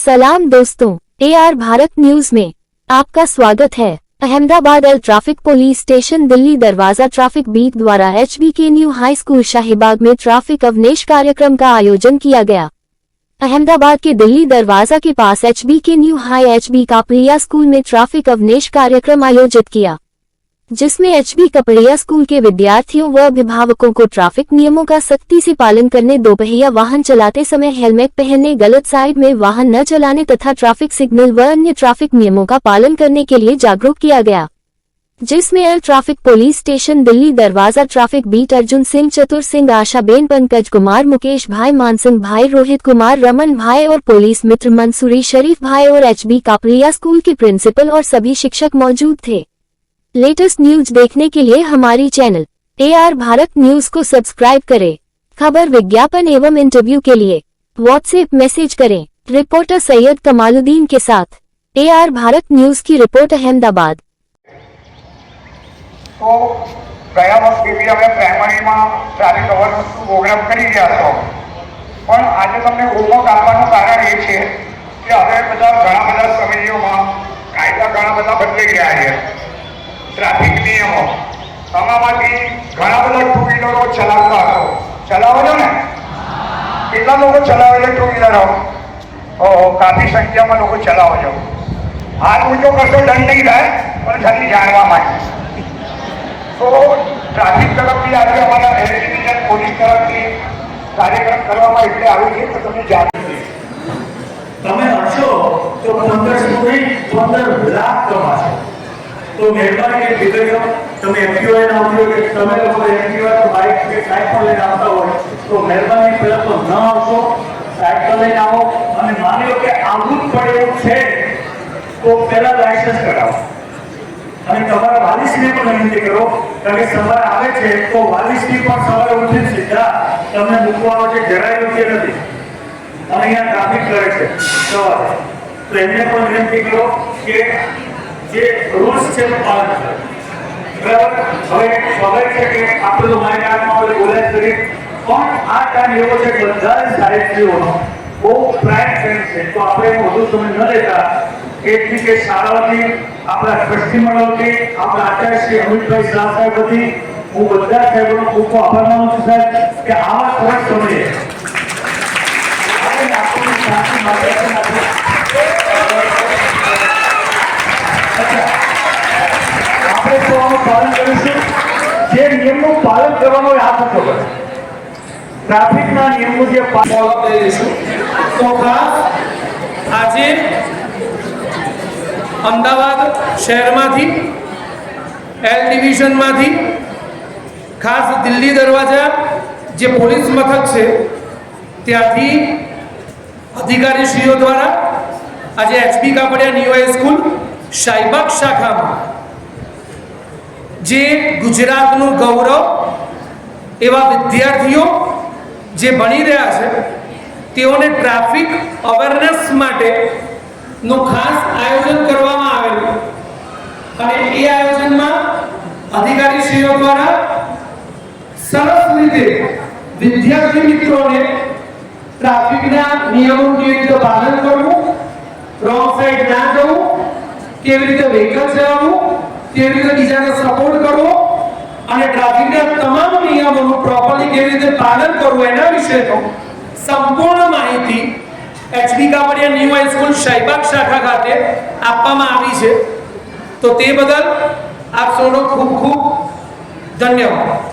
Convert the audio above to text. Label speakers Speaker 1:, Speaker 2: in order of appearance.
Speaker 1: सलाम दोस्तों, AR Bharat news में आपका स्वागत है। Ahmedabad L traffic police station Delhi Darwaza traffic beat द्वारा HBK new high school Shahibag में ट्रैफिक अवनेश कार्यक्रम का आयोजन किया गया। अहमदाबाद के दिल्ली दरवाजा के पास HBK new high HB Kapadia school में ट्रैफिक अवनेश कार्यक्रम आयोजित किया, जिसमें HB कापड़िया स्कूल के विद्यार्थियों व अभिभावकों को ट्रैफिक नियमों का सख्ती से पालन करने, दोपहिया वाहन चलाते समय हेलमेट पहनने, गलत साइड में वाहन न चलाने तथा ट्रैफिक सिग्नल व अन्य ट्रैफिक नियमों का पालन करने के लिए जागरूक किया गया, जिसमें L traffic police station Delhi Darwaza traffic beat Arjun Singh, चतुर सिंह, आशाबेन, पंकज कुमार, मुकेश भाई, मानसिंह भाई, रोहित कुमार, रमन भाई और पुलिस मित्र मंसूरी शरीफ भाई और HB कापड़िया स्कूल के प्रिंसिपल और सभी शिक्षक मौजूद थे। लेटेस्ट न्यूज देखने के लिए हमारी चैनल AR भारत न्यूज को सब्सक्राइब करें। खबर, विज्ञापन एवं इंटरव्यू के लिए व्हाट्सएप मैसेज करें। रिपोर्टर सैयद कमालुद्दीन के साथ AR भारत न्यूज की रिपोर्ट, अहमदाबाद।
Speaker 2: तो ગયા વખતે અમે પ્રાઇમરીમાં ટ્રાફિક અવેરનેસનો પ્રોગ્રામ કરી રહ્યા હતો, પણ આજે તમને હોમવર્ક આપવાનું કારણ એ છે કે હવે ઘણા બધા સમયોમાં કાયદા ઘણા બધા બદલાઈ ગયા છે। ટ્રાફિક નિયમો આમાંથી ઘણા બધા ટુ વ્હીલરો ચલાવતા હતો, ચલાવો છો ને? કેટલા લોકો ચલાવે છે ટુ વ્હીલરો? કાફી સંખ્યામાં લોકો ચલાવો છો। હાથ ઊંચો કરશો દંડ નહીં થાય, પણ ખાલી જાણવા માટે। तो ट्राफिक तरफથી આજે અમારા ડિવિઝન પોલીસ તરફથી કાર્યક્રમ કરવામાં એટલે આવ્યું છે કે તમે જાણો
Speaker 3: તમે હશો તો 15 લાખ કમાશો। તો મહેરબાની કરી દીકરીઓ, તમે એક્ટિવા લઈને આવતી હોય કે તમે લોકો એક્ટિવા તો બાઇક કે કાંઈ પણ લઈને આવતા હોય તો મહેરબાની પહેલા તો ન આવશો, સાયકલ લઈને આવો અને માની લો કે આવવું જ પડે એવું છે તો પહેલા લાયસન્સ કઢાવો અને તમારા વાલીસને પણ વિનંતી કરો, કારણ કે સવારે આવે છે તો વાલીસની પણ સવારે ઉઠીને સીધા તમને મૂકવા આવે છે, જરાય યોગ્ય નથી અને અહીંયા ટ્રાફિક કરે છે સવારે, તો એમને પણ વિનંતી કરો કે જે રૂલ્સ છે એનું પાલન કરો। બરાબર? હવે સ્વાભાવિક છે કે આપણે તો મારી કામમાં આપણે બોલાય કરી, પણ આ ટાઈમ એવો છે કે બધા જ સાહિત્યોનો બહુ પ્રાઇમ ટાઈમ છે, તો આપણે વધુ સમય ન લેતા એટલી કે શાળાઓથી, આપણા ટ્રસ્ટી મંડળથી, આપણા આચાર્ય શ્રી અમિતભાઈ શાહ સાહેબથી હું બધા સાહેબોનો ખૂબ ખૂબ આભાર માનું છું સાહેબ કે આવા સરસ સમયે આપણને શાંતિ માર્ગદર્શન આપ્યું। આપણે તો આનું પાલન કરીશું, જે નિયમનું પાલન કરવાનું હોય આ થતો કરે, ટ્રાફિકના નિયમનું જે પાલન કરીશું।
Speaker 4: તો ખાસ આજે અમદાવાદ શહેરમાંથી એલ ડિવિઝનમાંથી ખાસ દિલ્હી દરવાજા જે પોલીસ મથક છે ત્યાંથી અધિકારીશ્રીઓ દ્વારા આજે HB Kapadia new high school Shahibag શાખામાં જે ગુજરાતનું ગૌરવ એવા વિદ્યાર્થીઓ જે ભણી રહ્યા છે તેઓને ટ્રાફિક અવેરનેસ માટે નું ખાસ આયોજન કરવામાં આવેલું અને એ આયોજનમાં અધિકારીશ્રીઓ દ્વારા સરસ રીતે વિદ્યાર્થી મિત્રોને ટ્રાફિકના નિયમોનું કેવી રીતે પાલન કરવું, રોંગ સાઈડ ના જવું, કેવી રીતે વ્હીકલ ચલાવવું, કેવી રીતે બીજાને સપોર્ટ કરવો અને ટ્રાફિકના તમામ નિયમોનું પ્રોપરલી કેવી રીતે પાલન કરવું એના વિશેનો સંપૂર્ણ માહિતી HB Kapadia new high school Shahibag શાખા ખાતે આપવામાં આવી છે। તો તે બદલ આપ સૌનો ખૂબ ખૂબ ધન્યવાદ।